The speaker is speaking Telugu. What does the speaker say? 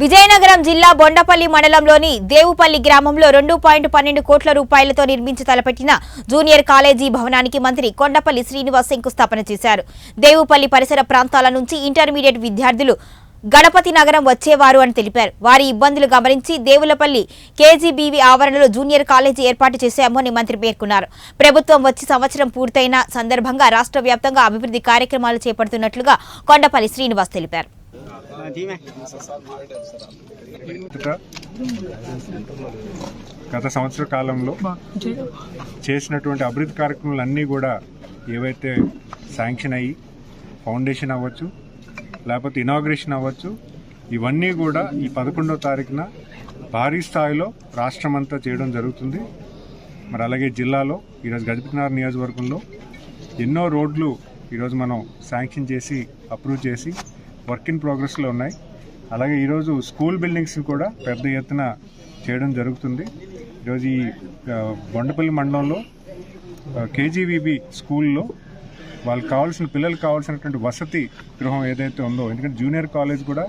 విజయనగరం జిల్లా బొండపల్లి మండలంలోని దేవుపల్లి గ్రామంలో 2.12 కోట్ల రూపాయలతో నిర్మించి తలపెట్టిన జూనియర్ కాలేజీ భవనానికి మంత్రి కొండపల్లి శ్రీనివాస్ శంకుస్థాపన చేశారు. దేవుపల్లి పరిసర ప్రాంతాల నుంచి ఇంటర్మీడియట్ విద్యార్థులు గణపతి నగరం వచ్చేవారు అని తెలిపారు. వారి ఇబ్బందులు గమనించి దేవులపల్లి కేజీబీవీ ఆవరణలో జూనియర్ కాలేజీ ఏర్పాటు చేశామని మంత్రి పేర్కొన్నారు. ప్రభుత్వం వచ్చి సంవత్సరం పూర్తయిన సందర్భంగా రాష్ట్ర వ్యాప్తంగా అభివృద్ధి కార్యక్రమాలు చేపడుతున్నట్లుగా కొండపల్లి శ్రీనివాస్ తెలిపారు. గత సంవత్సర కాలంలో చేసినటువంటి అభివృద్ధి కార్యక్రమాలన్నీ కూడా ఏవైతే శాంక్షన్ అయ్యి ఫౌండేషన్ అవ్వచ్చు, లేకపోతే ఇనాగ్రేషన్ అవ్వచ్చు, ఇవన్నీ కూడా ఈ 11వ తారీఖున భారీ స్థాయిలో రాష్ట్రం అంతా చేయడం జరుగుతుంది. మరి అలాగే జిల్లాలో ఈరోజు గజపతినగర్ నియోజకవర్గంలో ఎన్నో రోడ్లు ఈరోజు మనం శాంక్షన్ చేసి అప్రూవ్ చేసి వర్క్ ఇన్ ప్రోగ్రెస్లో ఉన్నాయి. అలాగే ఈరోజు స్కూల్ బిల్డింగ్స్ కూడా పెద్ద ఎత్తున చేయడం జరుగుతుంది. ఈరోజు ఈ బొండపల్లి మండలంలో కేజీబీవీ స్కూల్లో వాళ్ళకి కావాల్సిన పిల్లలకు కావాల్సినటువంటి వసతి గృహం ఏదైతే ఉందో, ఎందుకంటే జూనియర్ కాలేజ్ కూడా